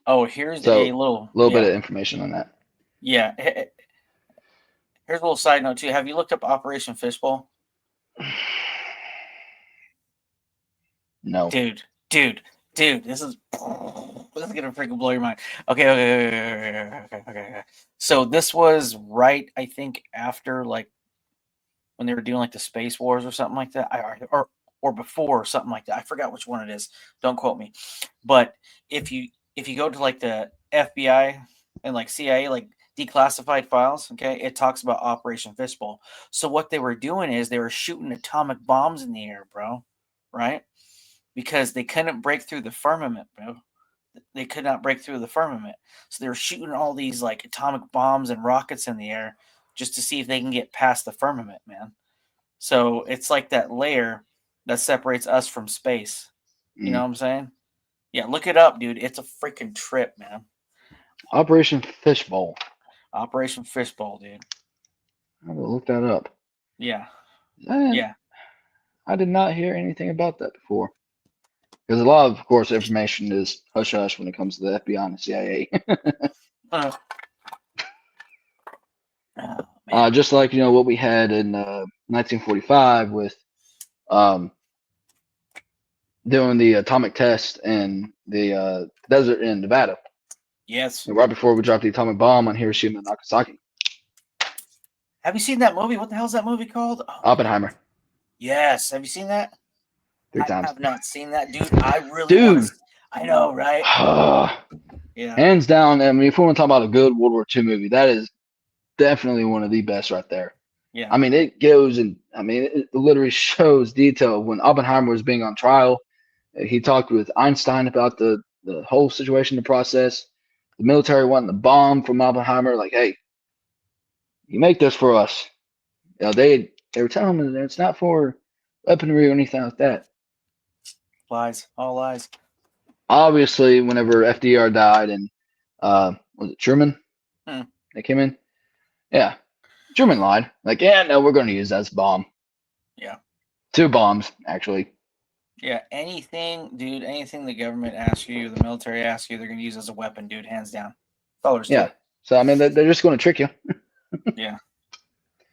Oh, here's So a little bit of information on that. Yeah. Here's a little side note too. Have you looked up Operation Fishbowl? No. Dude, this is gonna freaking blow your mind. Okay. So this was right, I think, after like when they were doing like the space wars or something like that, or before or something like that. I forgot which one it is. Don't quote me. But if you go to like the FBI and like CIA, like declassified files, okay, it talks about Operation Fishbowl. So what they were doing is they were shooting atomic bombs in the air, bro, right? Because they couldn't break through the firmament, bro. They could not break through the firmament. So they were shooting all these like atomic bombs and rockets in the air just to see if they can get past the firmament, man. So it's like that layer that separates us from space. You know what I'm saying? Yeah, look it up, dude. It's a freaking trip, man. Operation Fishbowl. Operation Fishbowl, dude. I'm gonna look that up. Yeah. Yeah. I did not hear anything about that before. Because a lot of course, information is hush hush when it comes to the FBI and the CIA. Just like what we had in 1945 with doing the atomic test in the desert in Nevada. Yes. Right before we dropped the atomic bomb on Hiroshima and Nagasaki. Have you seen that movie? What the hell is that movie called? Oppenheimer. Yes. Have you seen that? 3 times. I have not seen that, dude. I really want to. I know, right? Yeah. Hands down. I mean, if we want to talk about a good World War II movie, that is definitely one of the best right there. Yeah. I mean, it goes and it literally shows detail when Oppenheimer was being on trial. He talked with Einstein about the whole situation, the process. The military wanting the bomb from Oppenheimer, like, hey, you make this for us. They were telling him that it's not for weaponry or anything like that. Lies, all lies. Obviously, whenever FDR died and was it Truman? They came in. Yeah, Truman lied. Like, yeah, no, we're going to use that as a bomb. Yeah. 2 bombs, actually. Yeah, anything, dude, anything the government asks you, the military asks you, they're going to use as a weapon, dude, hands down. Yeah. So, I mean, they're just going to trick you. Yeah.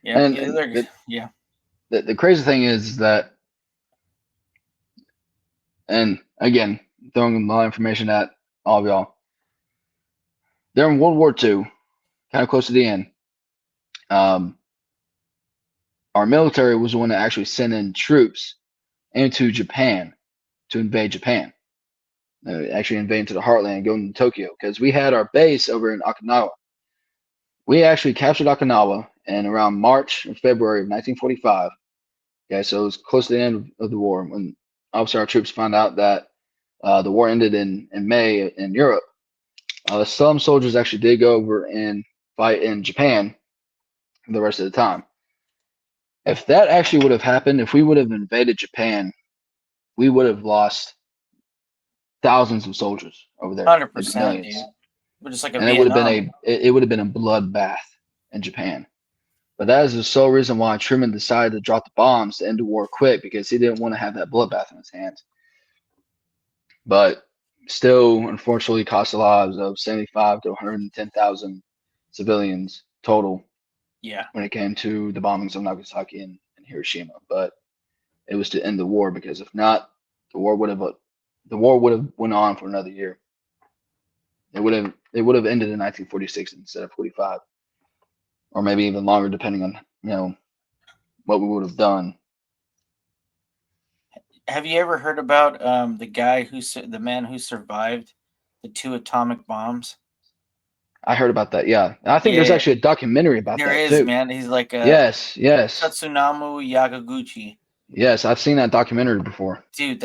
Yeah. And the crazy thing is that, and again, throwing a lot of information at all of y'all, during World War II, kind of close to the end, our military was the one that actually sent in troops into Japan to invade Japan. Actually invade into the heartland, go into Tokyo, because we had our base over in Okinawa. We actually captured Okinawa in around March and February of 1945. Okay, so it was close to the end of the war when obviously our troops found out that the war ended in May in Europe. Some soldiers actually did go over and fight in Japan for the rest of the time. If that actually would have happened, if we would have invaded Japan, we would have lost thousands of soldiers over there. 100%, dude. Just like and it would have been it would have been a bloodbath in Japan. But that is the sole reason why Truman decided to drop the bombs to end the war quick, because he didn't want to have that bloodbath in his hands. But still, unfortunately, cost the lives of 75 to 110,000 civilians total. Yeah. When it came to the bombings of Nagasaki and Hiroshima, but it was to end the war, because if not, the war would have went on for another year. It would have ended in 1946 instead of 45, or maybe even longer, depending on what we would have done. Have you ever heard about the man who survived the 2 atomic bombs? I heard about that. Yeah, I think there's actually a documentary about that too. There is, man. He's like yes. Tatsunamu Yamaguchi. Yes, I've seen that documentary before. Dude,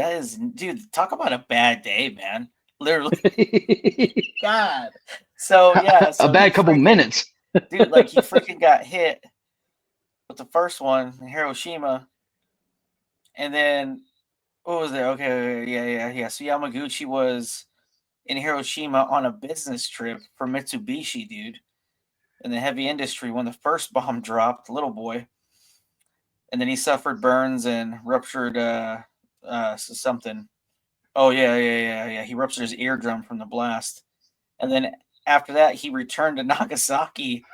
talk about a bad day, man. Literally. God. So yeah, a bad couple minutes. dude, like he freaking got hit with the first one in Hiroshima, and then what was it? Okay, yeah. So Yamaguchi was in Hiroshima on a business trip for Mitsubishi, dude, in the heavy industry when the first bomb dropped, little boy, and then he suffered burns and ruptured something. Oh yeah. He ruptured his eardrum from the blast, and then after that he returned to Nagasaki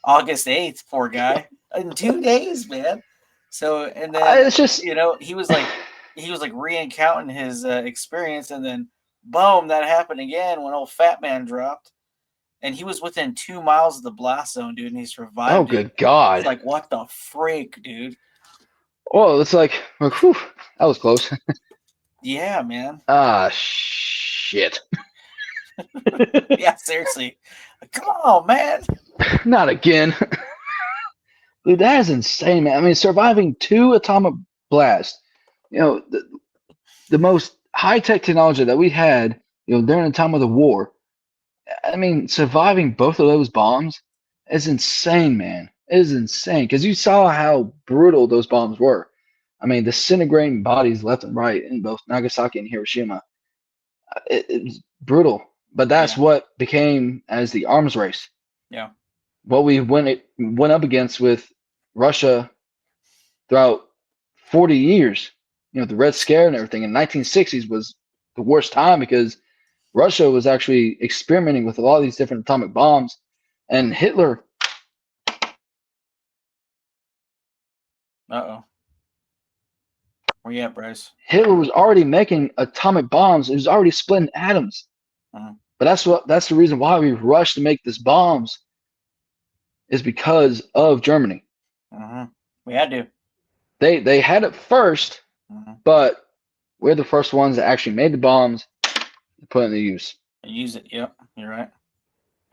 August 8th. Poor guy, in 2 days, man. So and then It's just he was like re-encountering his experience, and then boom, that happened again when old Fat Man dropped, and he was within 2 miles of the blast zone, dude, and he oh survived it. good It's God. like, what the freak, dude? Well, it's like, whew, that was close. Yeah, man. Ah, shit. Yeah, seriously. Come on, man. Not again. Dude, that is insane, man. I mean, surviving 2 atomic blasts, the most high-tech technology that we had, during the time of the war. I mean, surviving both of those bombs is insane, man. It is insane because you saw how brutal those bombs were. I mean, disintegrating bodies left and right in both Nagasaki and Hiroshima. It was brutal, but that's Yeah, what became as the arms race. yeah, What we went up against with Russia throughout 40 years. The Red Scare and everything in the 1960s was the worst time because Russia was actually experimenting with a lot of these different atomic bombs, and uh-oh. Where you at, Brice? Hitler was already making atomic bombs. It was already splitting atoms. Mhm. But that's the reason why we rushed to make these bombs is because of Germany. We had to. They had it first, Mhm. but we're the first ones that actually made the bombs and put it into use. Use it. Yep, you're right.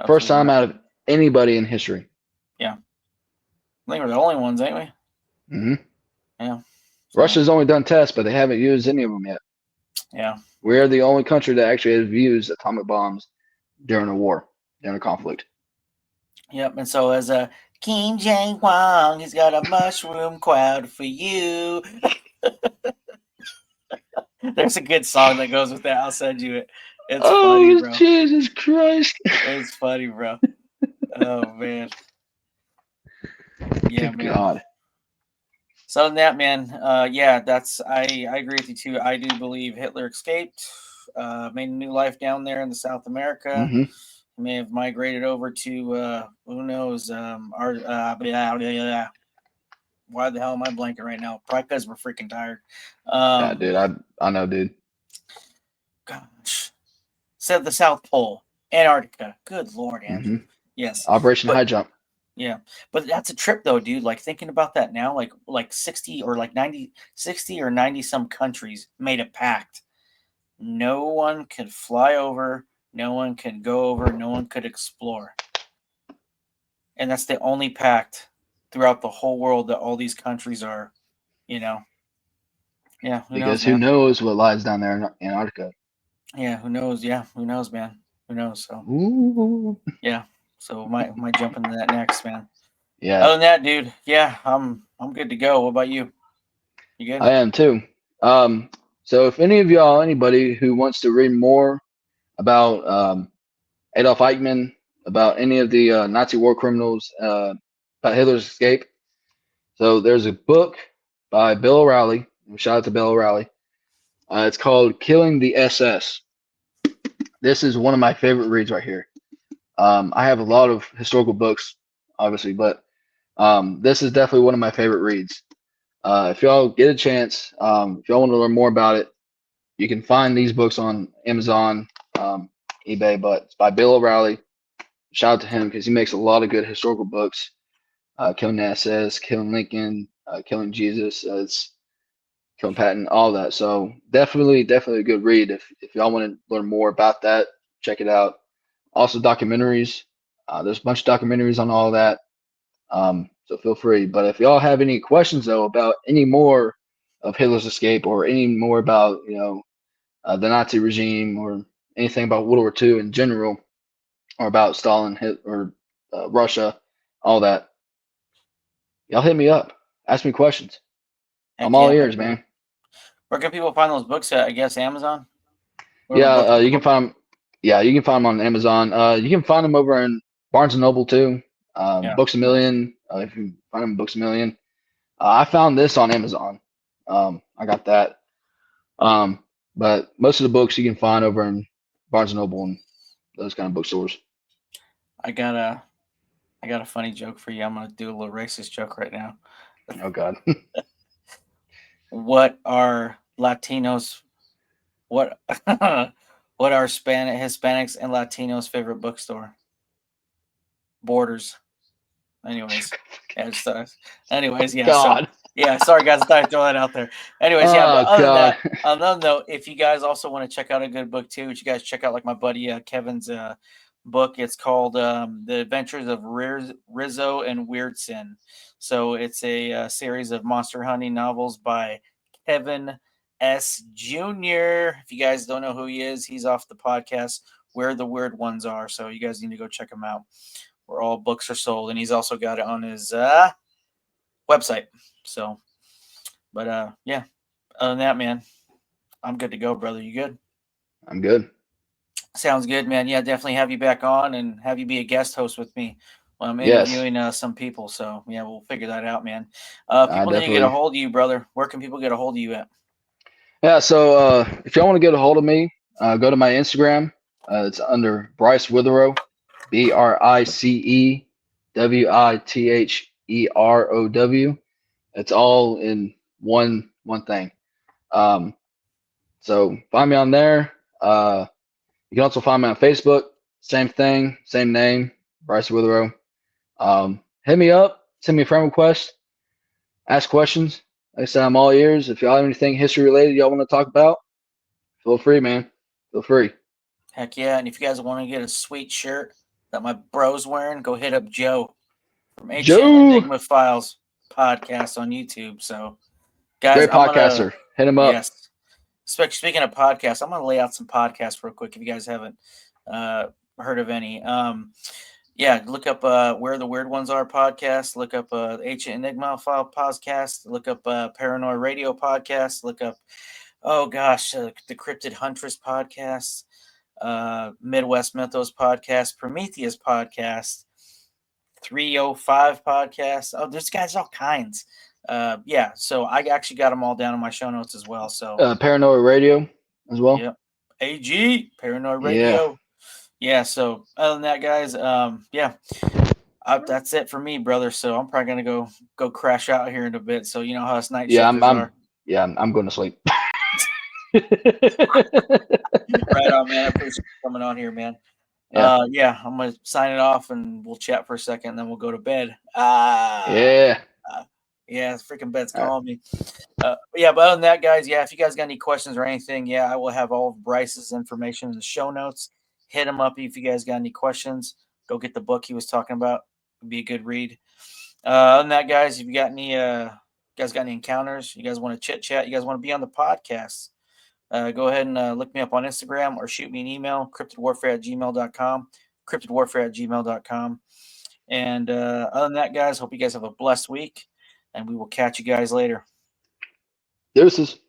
First Absolutely time right. out of anybody in history. Yeah, I think we're the only ones, ain't we? hmm Yeah. So Russia's only done tests, but they haven't used any of them yet. yeah. We're the only country that actually has used atomic bombs during a war, during a conflict. Yep. And so as a Kim Jong Wang, he's got a mushroom cloud for you. There's a good song that goes with that. I'll send you it. It's funny, Oh, bro. Jesus Christ. It's funny, bro. Oh man. Yeah, Good man. God. So other than that, man, yeah, I agree with you too. I do believe Hitler escaped, made a new life down there in the South America. hmm He may have migrated over to who knows, why the hell am I blanking right now? Probably because we're freaking tired. Yeah, dude. I know, dude. Gosh, said the South Pole, Antarctica. Good Lord, hmm Andrew. Yes, Operation but High Jump. yeah, but that's a trip though, dude. Like thinking about that now, like 60 or like 90, 60 or 90 some countries made a pact. No one could fly over, no one can go over, no one could explore. And that's the only pact throughout the whole world that all these countries are, you know. Yeah, who knows, Because who man? knows what lies down there in Antarctica? Yeah, who knows? Yeah, who knows, man? Who knows? So Ooh. yeah. So might jump into that next, man. Yeah, Other than that, dude, yeah, I'm good to go. What about you? You good? I am too. Um, so if any of y'all, anybody who wants to read more about Adolf Eichmann, about any of the Nazi war criminals, about Hitler's escape, so there's a book by Bill O'Reilly. Shout out to Bill O'Reilly. It's called Killing the SS. This is one of my favorite reads right here. I have a lot of historical books, obviously, but this is definitely one of my favorite reads. If y'all get a chance, if y'all want to learn more about it, you can find these books on Amazon, eBay, but it's by Bill O'Reilly. Shout out to him because he makes a lot of good historical books. Killing the SS, Killing Lincoln, Killing Jesus, it's Killing Patton, all that. So definitely a good read. If y'all want to learn more about that, check it out. Also documentaries. There's a bunch of documentaries on all that. So feel free. But if y'all have any questions though about any more of Hitler's escape or any more about the Nazi regime or anything about World War II in general or about Stalin, Russia, all that, y'all hit me up. Ask me questions. Heck I'm all yeah. ears, man. Where can people find those books at? I guess Amazon. Yeah, you can find them. Yeah, you can find them on Amazon. You can find them over in Barnes and Noble too. Yeah. Books a Million. If you find them in Books a Million. I found this on Amazon. I got that. But most of the books you can find over in Barnes and Noble and those kind of bookstores. I got a funny joke for you. I'm gonna do a little racist joke right now. Oh God. What are Latinos? What what are Hispanics and Latinos' favorite bookstore? Borders. Anyways, yeah, anyways, yeah. So God. yeah, sorry guys, I thought I'd throw that out there. Anyways, yeah, but Oh other than God. that, on another note, if you guys also want to check out a good book too, you guys check out like my buddy Kevin's book. It's called The Adventures of Rizzo and Weirdson. So it's a series of monster hunting novels by Kevin S. Jr. If you guys don't know who he is, he's off the podcast Where the Weird Ones Are. So you guys need to go check him out where all books are sold. And he's also got it on his website. So, but yeah, other than that, man, I'm good to go, brother. You good? I'm good. Sounds good, man. Yeah, definitely have you back on and have you be a guest host with me when I'm Yes. interviewing some people. So yeah, we'll figure that out, man. I People need to get a definitely. hold of you, brother. Where can people get a hold of you at? Yeah. So if y'all want to get a hold of me, go to my Instagram. It's under Brice Witherow, BriceWitherow. It's all in one thing. So find me on there. You can also find me on Facebook. Same thing, same name, Brice Witherow. Hit me up, send me a friend request, ask questions. Like I said, I'm all ears. If y'all have anything history related y'all want to talk about, feel free, man. Feel free. Heck yeah. And if you guys want to get a sweet shirt that my bro's wearing, go hit up Joe from Ancient Joe, Enigma Files podcast on YouTube. So, guys, great I'm gonna podcaster. Hit him up. yes. Speaking of podcasts, I'm gonna lay out some podcasts real quick if you guys haven't heard of any. Yeah, look up Where the Weird Ones Are podcast. Look up Ancient Enigma File podcast. Look up Paranoid Radio podcast. Look up the Cryptid Huntress podcast. Midwest Mythos podcast, Prometheus podcast, 305 podcast. Oh, there's guys all kinds. Yeah, so I actually got them all down in my show notes as well. So Paranoid Radio as well. yep, AG Paranoid Yeah. Radio. Yeah. So other than that, guys, yeah, that's it for me, brother. So I'm probably gonna go crash out here in a bit. So you know how us night shifters are. I'm going to sleep. Right on, man. I appreciate you coming on here, man. Yeah, I'm gonna sign it off and we'll chat for a second, and then we'll go to bed. Yeah. Yeah, freaking bed's calling me. Yeah, but other than that, guys, yeah, if you guys got any questions or anything, yeah, I will have all of Brice's information in the show notes. Hit him up if you guys got any questions. Go get the book he was talking about. It'd be a good read. Other than that, guys, if you got any, guys got any encounters, you guys want to chit chat, you guys want to be on the podcast, go ahead and look me up on Instagram or shoot me an email, cryptidwarfare@gmail.com, cryptidwarfare@gmail.com. And other than that, guys, hope you guys have a blessed week, and we will catch you guys later. Deuces.